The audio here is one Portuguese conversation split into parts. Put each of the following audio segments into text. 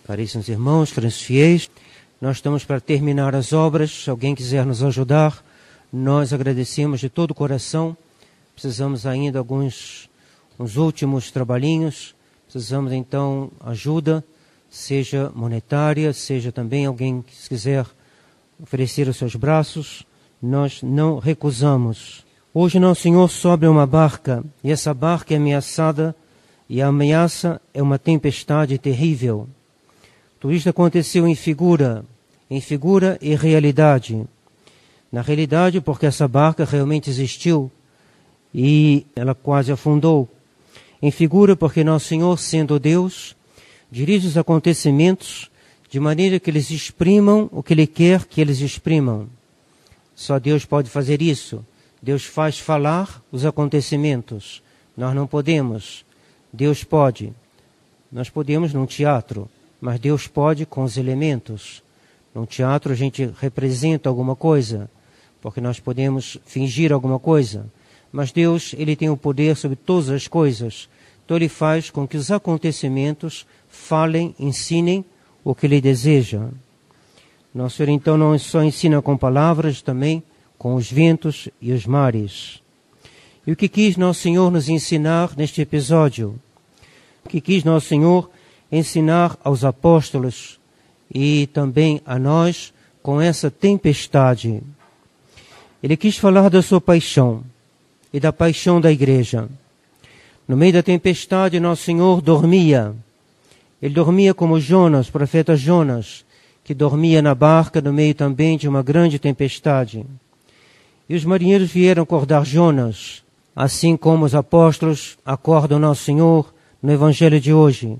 Caríssimos irmãos, caríssimos fiéis, nós estamos para terminar as obras. Se alguém quiser nos ajudar, nós agradecemos de todo o coração. Precisamos ainda uns últimos trabalhinhos. Precisamos então ajuda, seja monetária, seja também alguém que quiser oferecer os seus braços. Nós não recusamos. Hoje Nosso Senhor sobe uma barca, e essa barca é ameaçada, e a ameaça é uma tempestade terrível. Tudo isto aconteceu em figura e realidade. Na realidade, porque essa barca realmente existiu e ela quase afundou. Em figura, porque Nosso Senhor, sendo Deus, dirige os acontecimentos de maneira que eles exprimam o que Ele quer que eles exprimam. Só Deus pode fazer isso. Deus faz falar os acontecimentos. Nós não podemos. Deus pode. Nós podemos num teatro, mas Deus pode com os elementos. Num teatro a gente representa alguma coisa, porque nós podemos fingir alguma coisa. Mas Deus, Ele tem o poder sobre todas as coisas. Então Ele faz com que os acontecimentos falem, ensinem o que Ele deseja. Nosso Senhor então não só ensina com palavras, também com os ventos e os mares. E o que quis Nosso Senhor nos ensinar neste episódio? O que quis Nosso Senhor ensinar aos apóstolos e também a nós com essa tempestade? Ele quis falar da sua paixão e da paixão da igreja. No meio da tempestade, Nosso Senhor dormia. Ele dormia como Jonas, o profeta Jonas, que dormia na barca no meio também de uma grande tempestade. E os marinheiros vieram acordar Jonas, assim como os apóstolos acordam Nosso Senhor no Evangelho de hoje.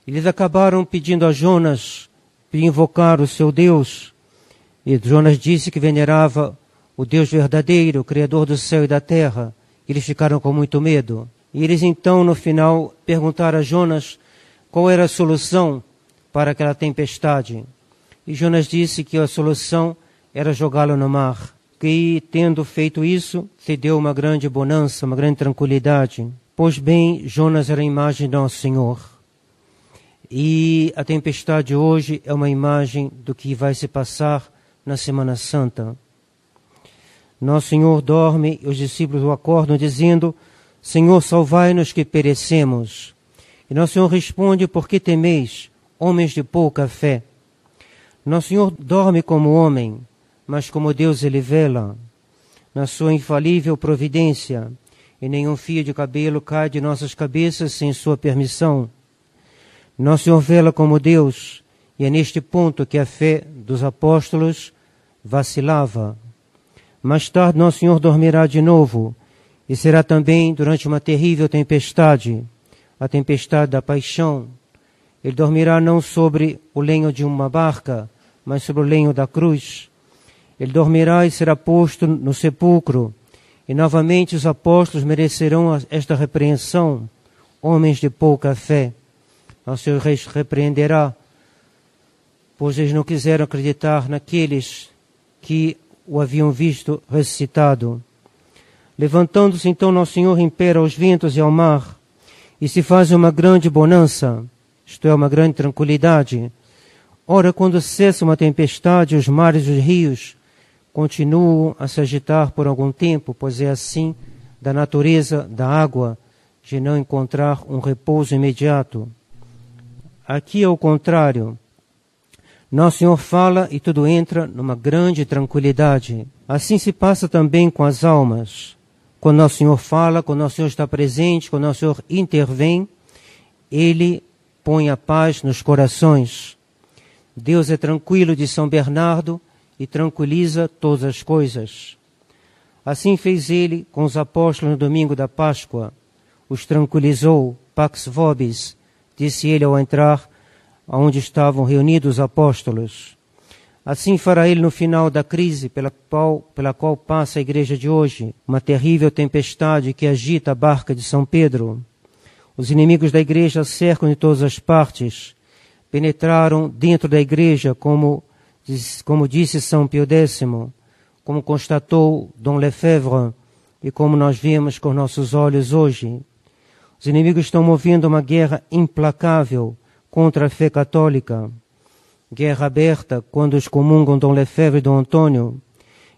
Eles acabaram pedindo a Jonas para invocar o seu Deus. E Jonas disse que venerava o Deus verdadeiro, o Criador do céu e da terra. Eles ficaram com muito medo. E eles então, no final, perguntaram a Jonas qual era a solução para aquela tempestade. E Jonas disse que a solução era jogá-lo no mar. E, tendo feito isso, se deu uma grande bonança, uma grande tranquilidade. Pois bem, Jonas era a imagem de Nosso Senhor. E a tempestade hoje é uma imagem do que vai se passar na Semana Santa. Nosso Senhor dorme e os discípulos o acordam dizendo: Senhor, salvai-nos que perecemos. E Nosso Senhor responde: por que temeis, homens de pouca fé? Nosso Senhor dorme como homem, mas como Deus Ele vela. Na sua infalível providência, e nenhum fio de cabelo cai de nossas cabeças sem sua permissão. Nosso Senhor vela como Deus, e é neste ponto que a fé dos apóstolos vacilava. Mais tarde, Nosso Senhor dormirá de novo, e será também durante uma terrível tempestade, a tempestade da paixão. Ele dormirá não sobre o lenho de uma barca, mas sobre o lenho da cruz. Ele dormirá e será posto no sepulcro, e novamente os apóstolos merecerão esta repreensão, homens de pouca fé. Nosso Senhor repreenderá, pois eles não quiseram acreditar naqueles que o haviam visto ressuscitado. Levantando-se então Nosso Senhor impera aos ventos e ao mar, e se faz uma grande bonança, isto é, uma grande tranquilidade. Ora, quando cessa uma tempestade, os mares e os rios continuam a se agitar por algum tempo, pois é assim da natureza da água, de não encontrar um repouso imediato. Aqui é o contrário. Nosso Senhor fala e tudo entra numa grande tranquilidade. Assim se passa também com as almas. Quando Nosso Senhor fala, quando Nosso Senhor está presente, quando Nosso Senhor intervém, Ele põe a paz nos corações. Deus é tranquilo de São Bernardo e tranquiliza todas as coisas. Assim fez Ele com os apóstolos no domingo da Páscoa. Os tranquilizou, pax vobis, disse Ele ao entrar onde estavam reunidos os apóstolos. Assim fará Ele no final da crise pela qual passa a igreja de hoje, uma terrível tempestade que agita a barca de São Pedro. Os inimigos da igreja cercam de todas as partes, penetraram dentro da igreja, como disse São Pio X, como constatou Dom Lefebvre e como nós vemos com nossos olhos hoje. Os inimigos estão movendo uma guerra implacável contra a fé católica, guerra aberta quando excomungam Dom Lefebvre e Dom Antônio,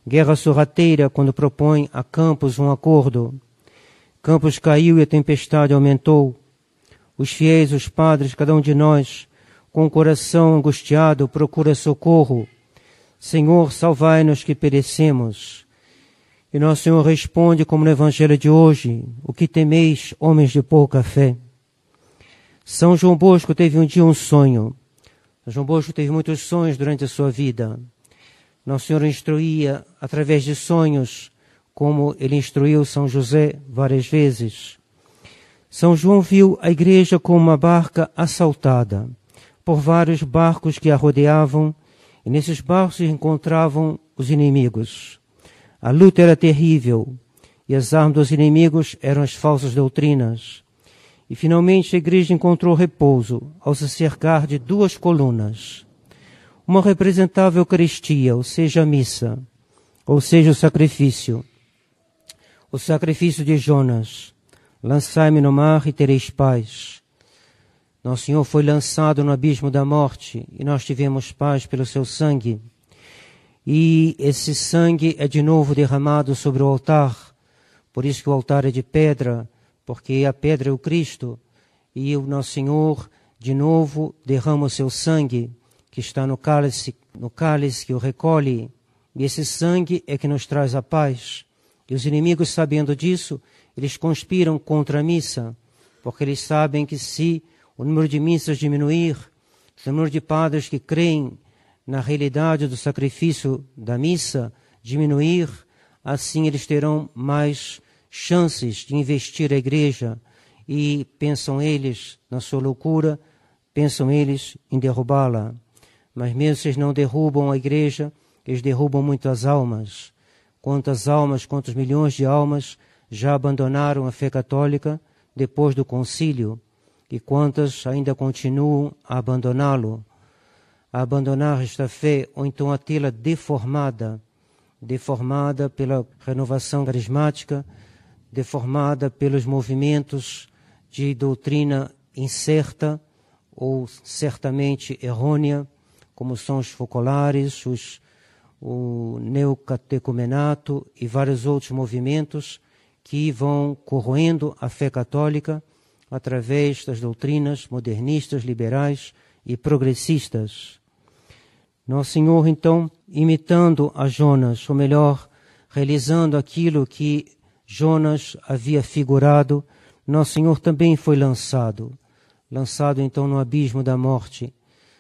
guerra sorrateira quando propõe a Campos um acordo. Campos caiu e a tempestade aumentou. Os fiéis, os padres, cada um de nós, com o coração angustiado, procura socorro. Senhor, salvai-nos que perecemos. E nosso Senhor responde, como no Evangelho de hoje: o que temeis, homens de pouca fé? São João Bosco teve um dia um sonho. João Bosco teve muitos sonhos durante a sua vida. Nosso Senhor instruía através de sonhos, como ele instruiu São José várias vezes. São João viu a igreja como uma barca assaltada por vários barcos que a rodeavam, e nesses barcos se encontravam os inimigos. A luta era terrível, e as armas dos inimigos eram as falsas doutrinas. E finalmente a igreja encontrou repouso ao se cercar de duas colunas. Uma representava a Eucaristia, ou seja, a missa, ou seja, o sacrifício. O sacrifício de Jonas: lançai-me no mar e tereis paz. Nosso Senhor foi lançado no abismo da morte e nós tivemos paz pelo seu sangue. E esse sangue é de novo derramado sobre o altar. Por isso que o altar é de pedra, porque a pedra é o Cristo. E o nosso Senhor de novo derrama o seu sangue, que está no cálice que o recolhe. E esse sangue é que nos traz a paz. E os inimigos, sabendo disso, eles conspiram contra a missa, porque eles sabem que se o número de missas diminuir, o número de padres que creem na realidade do sacrifício da missa diminuir, assim eles terão mais chances de investir a igreja. E pensam eles, na sua loucura, pensam eles em derrubá-la. Mas mesmo se eles não derrubam a igreja, eles derrubam muitas almas. Quantos milhões de almas já abandonaram a fé católica depois do concílio? E quantas ainda continuam a abandoná-lo? A abandonar esta fé, ou então a tê-la deformada pela renovação carismática, deformada pelos movimentos de doutrina incerta ou certamente errônea, como são os focolares, o neocatecumenato e vários outros movimentos que vão corroendo a fé católica através das doutrinas modernistas, liberais e progressistas. Nosso Senhor, então, imitando a Jonas, ou melhor, realizando aquilo que Jonas havia figurado, Nosso Senhor também foi lançado então no abismo da morte,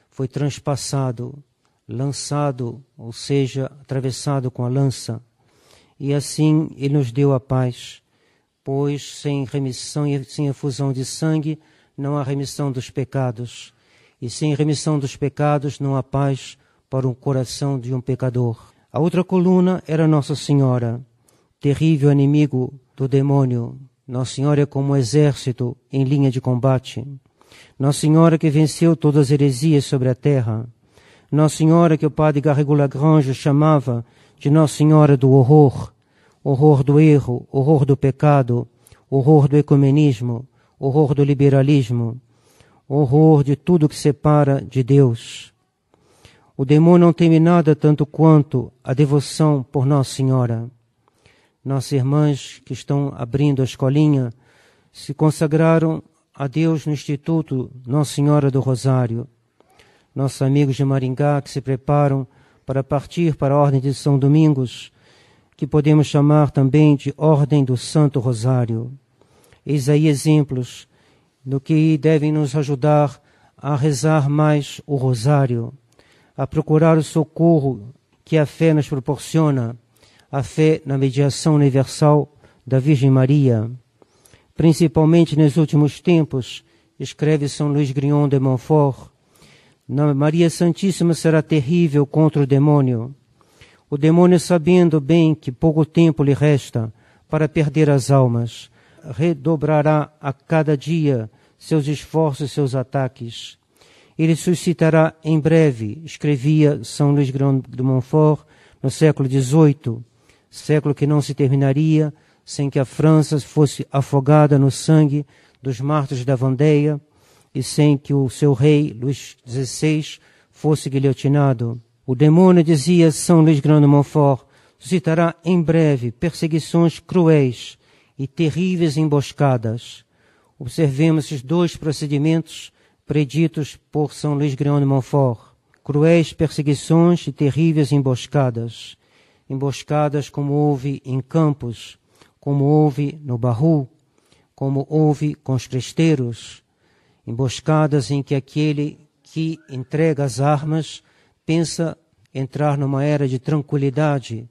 foi transpassado, lançado, ou seja, atravessado com a lança. E assim Ele nos deu a paz, pois sem remissão e sem efusão de sangue não há remissão dos pecados. E sem remissão dos pecados não há paz para o coração de um pecador. A outra coluna era Nossa Senhora, terrível inimigo do demônio. Nossa Senhora é como um exército em linha de combate. Nossa Senhora que venceu todas as heresias sobre a terra. Nossa Senhora que o padre Garrigou-Lagrange chamava de Nossa Senhora do horror. Horror do erro, horror do pecado, horror do ecumenismo, horror do liberalismo, horror de tudo que separa de Deus. O demônio não teme nada tanto quanto a devoção por Nossa Senhora. Nossas irmãs que estão abrindo a escolinha se consagraram a Deus no Instituto Nossa Senhora do Rosário. Nossos amigos de Maringá que se preparam para partir para a Ordem de São Domingos, que podemos chamar também de Ordem do Santo Rosário. Eis aí exemplos do que devem nos ajudar a rezar mais o Rosário, a procurar o socorro que a fé nos proporciona, a fé na mediação universal da Virgem Maria. Principalmente nos últimos tempos, escreve São Luís Grignon de Montfort, Maria Santíssima será terrível contra o demônio. O demônio, sabendo bem que pouco tempo lhe resta para perder as almas, redobrará a cada dia seus esforços e seus ataques. Ele suscitará em breve, escrevia São Luís Grignon de Montfort, no século XVIII, século que não se terminaria sem que a França fosse afogada no sangue dos mártires da Vendéia, e sem que o seu rei, Luís XVI, fosse guilhotinado. O demônio, dizia São Luís Grão de Montfort, suscitará em breve perseguições cruéis e terríveis emboscadas. Observemos esses dois procedimentos preditos por São Luís Grão de Montfort. Cruéis perseguições e terríveis emboscadas. Emboscadas como houve em Campos, como houve no Barru, como houve com os cristeiros. Emboscadas em que aquele que entrega as armas pensa entrar numa era de tranquilidade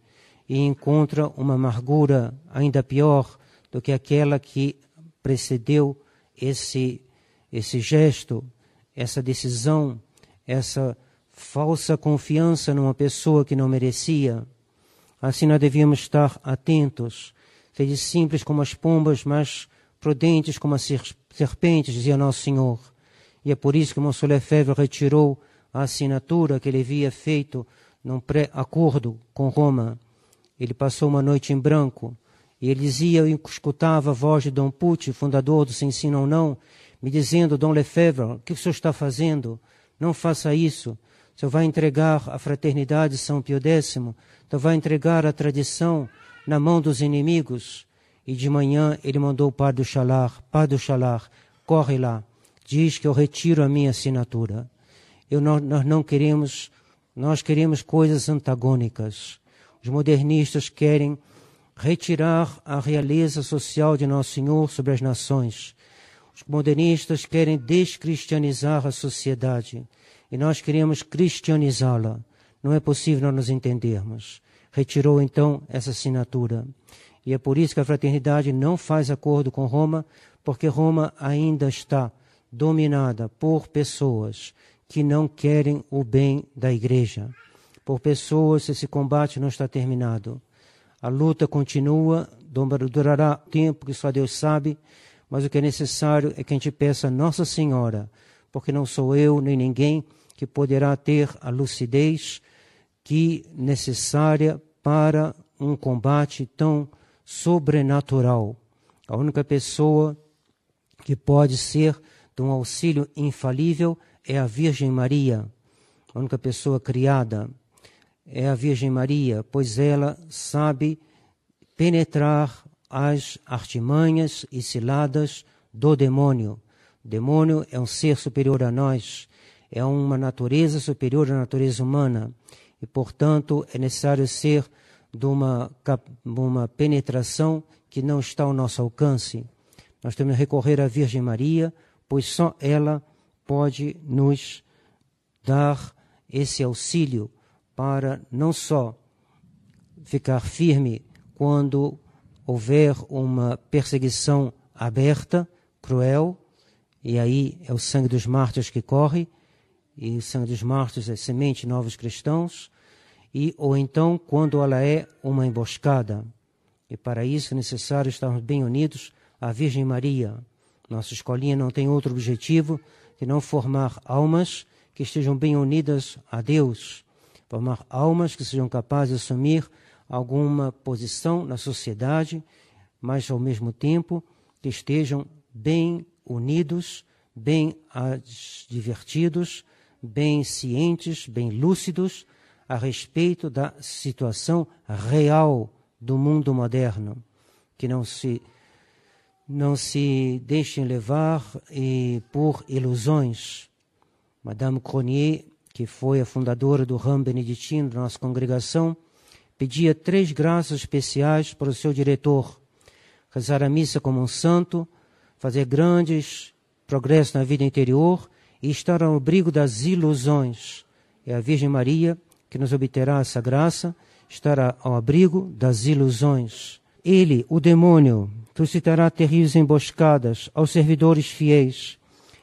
e encontra uma amargura ainda pior do que aquela que precedeu esse gesto, essa decisão, essa falsa confiança numa pessoa que não merecia. Assim nós devíamos estar atentos, seja simples como as pombas, mas prudentes como as serpentes, dizia Nosso Senhor. E é por isso que Mons. Lefebvre retirou a assinatura que ele havia feito num pré-acordo com Roma. Ele passou uma noite em branco e ele dizia, eu escutava a voz de Dom Pucci, fundador do Se Ensina ou Não, me dizendo, Dom Lefebvre, o que o senhor está fazendo? Não faça isso. O senhor vai entregar a fraternidade de São Pio X, o senhor vai entregar a tradição na mão dos inimigos. E de manhã ele mandou o padre do Chalar, corre lá, diz que eu retiro a minha assinatura. Nós não queremos, nós queremos coisas antagônicas. Os modernistas querem retirar a realeza social de Nosso Senhor sobre as nações. Os modernistas querem descristianizar a sociedade e nós queremos cristianizá-la. Não é possível nós nos entendermos. Retirou então essa assinatura. E é por isso que a fraternidade não faz acordo com Roma, porque Roma ainda está dominada por pessoas que não querem o bem da igreja. Por pessoas, esse combate não está terminado. A luta continua, durará tempo que só Deus sabe, mas o que é necessário é que a gente peça a Nossa Senhora, porque não sou eu nem ninguém que poderá ter a lucidez que necessária para um combate tão sobrenatural. A única pessoa que pode ser de um auxílio infalível é a Virgem Maria. A única pessoa criada é a Virgem Maria, pois ela sabe penetrar as artimanhas e ciladas do demônio. O demônio é um ser superior a nós, é uma natureza superior à natureza humana e, portanto, é necessário ser de uma penetração que não está ao nosso alcance. Nós temos que recorrer à Virgem Maria, pois só ela pode nos dar esse auxílio para não só ficar firme quando houver uma perseguição aberta, cruel, e aí é o sangue dos mártires que corre, e o sangue dos mártires é semente de novos cristãos, ou então quando ela é uma emboscada. E para isso é necessário estarmos bem unidos à Virgem Maria. Nossa escolinha não tem outro objetivo que não formar almas que estejam bem unidas a Deus, formar almas que sejam capazes de assumir alguma posição na sociedade, mas ao mesmo tempo que estejam bem unidos, bem divertidos, bem cientes, bem lúcidos a respeito da situação real do mundo moderno, que não se deixem levar por ilusões. Madame Cronier, que foi a fundadora do ramo beneditino da nossa congregação, pedia 3 graças especiais para o seu diretor: rezar a missa como um santo, fazer grandes progressos na vida interior e estar ao abrigo das ilusões. É a Virgem Maria que nos obterá essa graça, estará ao abrigo das ilusões. Ele, o demônio, suscitará terríveis emboscadas aos servidores fiéis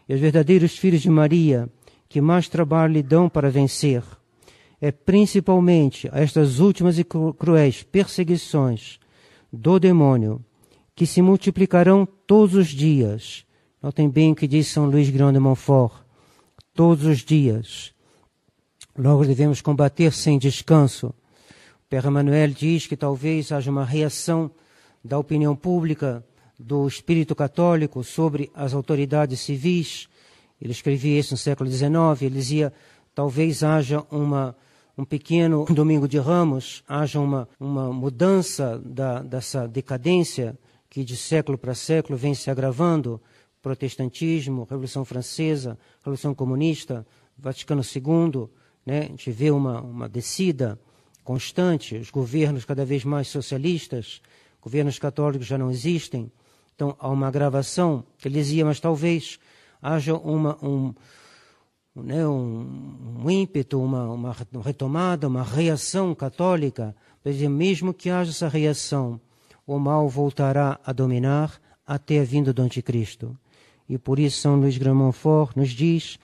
e aos verdadeiros filhos de Maria, que mais trabalho lhe dão para vencer. É principalmente a estas últimas e cruéis perseguições do demônio que se multiplicarão todos os dias. Notem bem o que diz São Luís Grão de Montfort: todos os dias. Logo devemos combater sem descanso. O Père Emmanuel diz que talvez haja uma reação da opinião pública do espírito católico sobre as autoridades civis Ele escrevia isso no século XIX, ele dizia, talvez haja um pequeno Domingo de Ramos, haja uma mudança dessa decadência que de século para século vem se agravando, protestantismo, Revolução Francesa, Revolução Comunista, Vaticano II, né? A gente vê uma descida constante, os governos cada vez mais socialistas, governos católicos já não existem, então há uma agravação. Ele dizia, mas talvez haja um ímpeto, uma retomada, uma reação católica, mesmo que haja essa reação, o mal voltará a dominar até a vinda do Anticristo. E por isso São Luís Grande Montfort nos diz,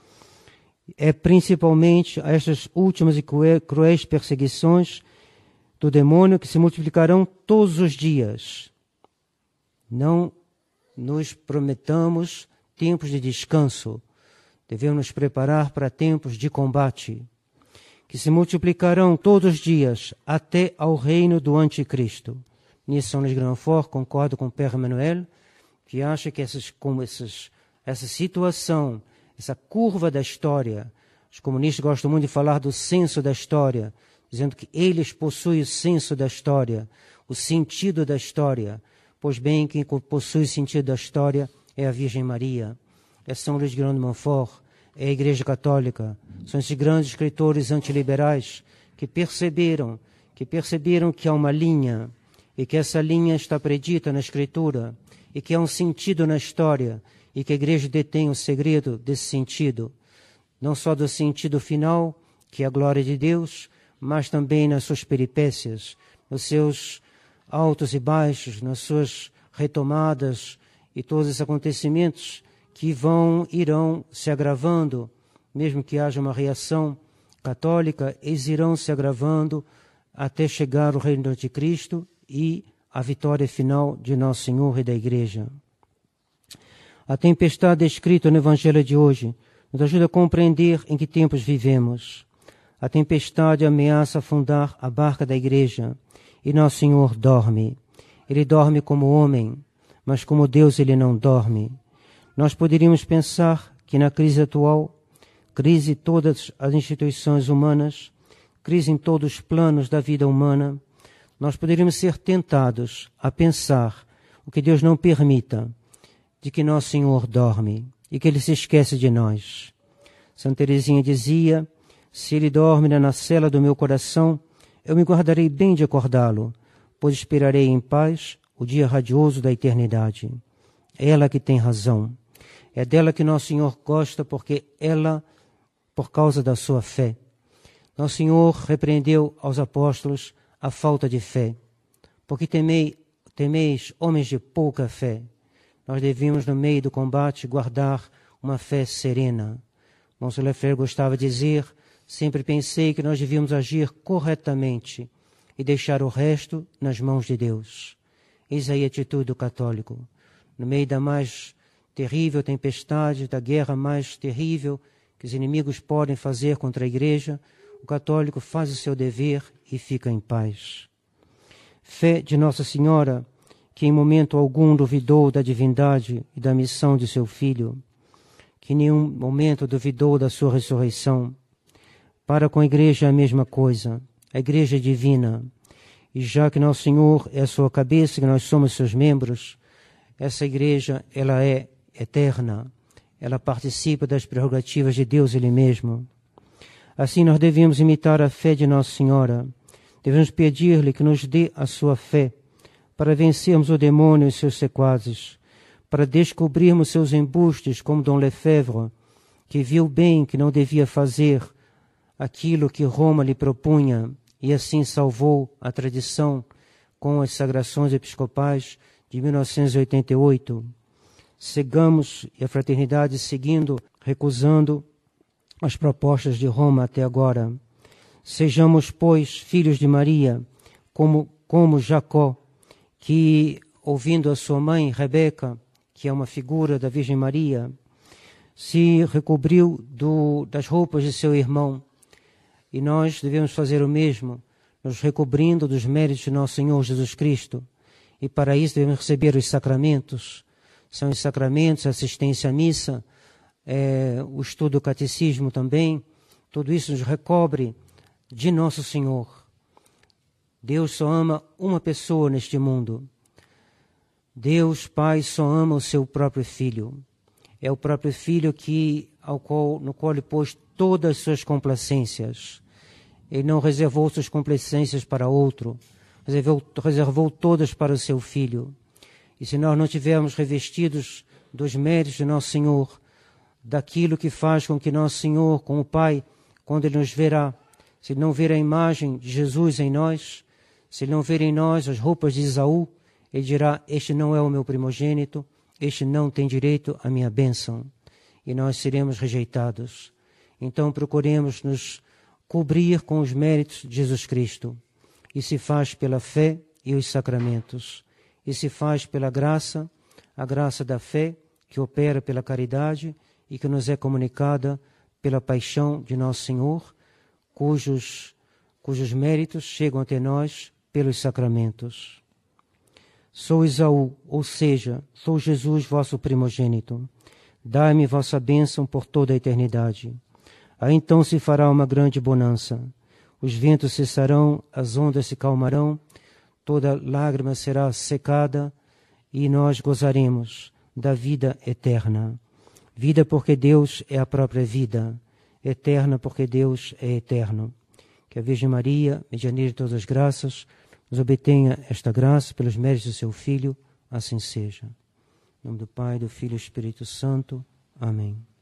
é principalmente a estas últimas e cruéis perseguições do demônio que se multiplicarão todos os dias. Não nos prometamos tempos de descanso, devemos nos preparar para tempos de combate, que se multiplicarão todos os dias até ao reino do Anticristo. Nisso São Luís Grande Montfort concorda com Père Emmanuel, que acha que essa situação, essa curva da história, os comunistas gostam muito de falar do senso da história, dizendo que eles possuem o senso da história, o sentido da história. Pois bem, quem possui o sentido da história é a Virgem Maria, é São Luís Grande Montfort, é a Igreja Católica, são esses grandes escritores antiliberais que perceberam que há uma linha e que essa linha está predita na Escritura e que há um sentido na história e que a Igreja detém o segredo desse sentido, não só do sentido final, que é a glória de Deus, mas também nas suas peripécias, nos seus altos e baixos, nas suas retomadas e todos esses acontecimentos que irão se agravando, mesmo que haja uma reação católica, eles irão se agravando até chegar ao reino do Anticristo e a vitória final de Nosso Senhor e da Igreja. A tempestade descrita no Evangelho de hoje nos ajuda a compreender em que tempos vivemos. A tempestade ameaça afundar a barca da Igreja e Nosso Senhor dorme. Ele dorme como homem, mas como Deus ele não dorme. Nós poderíamos pensar que na crise atual, crise em todas as instituições humanas, crise em todos os planos da vida humana, nós poderíamos ser tentados a pensar o que Deus não permita, de que Nosso Senhor dorme e que Ele se esquece de nós. Santa Teresinha dizia, se Ele dorme na cela do meu coração, eu me guardarei bem de acordá-lo, pois esperarei em paz o dia radioso da eternidade. É ela que tem razão. É dela que Nosso Senhor gosta, porque ela, por causa da sua fé. Nosso Senhor repreendeu aos apóstolos a falta de fé. Porque temeis homens de pouca fé. Nós devemos, no meio do combate, guardar uma fé serena. Monsenhor Lefebvre gostava de dizer, sempre pensei que nós devíamos agir corretamente e deixar o resto nas mãos de Deus. Eis aí a atitude do católico. No meio da mais terrível tempestade, da guerra mais terrível que os inimigos podem fazer contra a Igreja, o católico faz o seu dever e fica em paz. Fé de Nossa Senhora, que em momento algum duvidou da divindade e da missão de seu Filho, que em nenhum momento duvidou da sua ressurreição. Para com a Igreja é a mesma coisa, a Igreja é divina, e já que Nosso Senhor é a sua cabeça, que nós somos seus membros, essa Igreja, ela é eterna, ela participa das prerrogativas de Deus Ele mesmo. Assim nós devemos imitar a fé de Nossa Senhora, devemos pedir-lhe que nos dê a sua fé, para vencermos o demônio e seus sequazes, para descobrirmos seus embustes, como Dom Lefebvre, que viu bem que não devia fazer aquilo que Roma lhe propunha, e assim salvou a tradição com as sagrações episcopais de 1988. Cegamos e a fraternidade seguindo, recusando as propostas de Roma até agora. Sejamos, pois, filhos de Maria, como Jacó, que, ouvindo a sua mãe, Rebeca, que é uma figura da Virgem Maria, se recobriu das roupas de seu irmão. E nós devemos fazer o mesmo, nos recobrindo dos méritos de nosso Senhor Jesus Cristo. E para isso devemos receber os sacramentos. São os sacramentos, a assistência à missa, o estudo do catecismo também, tudo isso nos recobre de Nosso Senhor. Deus só ama uma pessoa neste mundo. Deus, Pai, só ama o seu próprio Filho. É o próprio Filho no qual Ele pôs todas as suas complacências. Ele não reservou suas complacências para outro, reservou todas para o seu Filho. E se nós não tivermos revestidos dos méritos de Nosso Senhor, daquilo que faz com que Nosso Senhor, como Pai, quando Ele nos verá, se Ele não ver a imagem de Jesus em nós, se Ele não ver em nós as roupas de Esaú, Ele dirá: este não é o meu primogênito, este não tem direito à minha bênção. E nós seremos rejeitados. Então procuremos nos cobrir com os méritos de Jesus Cristo. E se faz pela fé e os sacramentos. E se faz pela graça, a graça da fé, que opera pela caridade e que nos é comunicada pela paixão de Nosso Senhor, cujos méritos chegam até nós pelos sacramentos. Sou Esaú, ou seja, sou Jesus, vosso primogênito. Dai-me vossa bênção por toda a eternidade. Aí então se fará uma grande bonança. Os ventos cessarão, as ondas se calmarão, toda lágrima será secada e nós gozaremos da vida eterna. Vida porque Deus é a própria vida, eterna porque Deus é eterno. Que a Virgem Maria, medianeira de todas as graças, nos obtenha esta graça pelos méritos do seu Filho, assim seja. Em nome do Pai, do Filho e do Espírito Santo. Amém.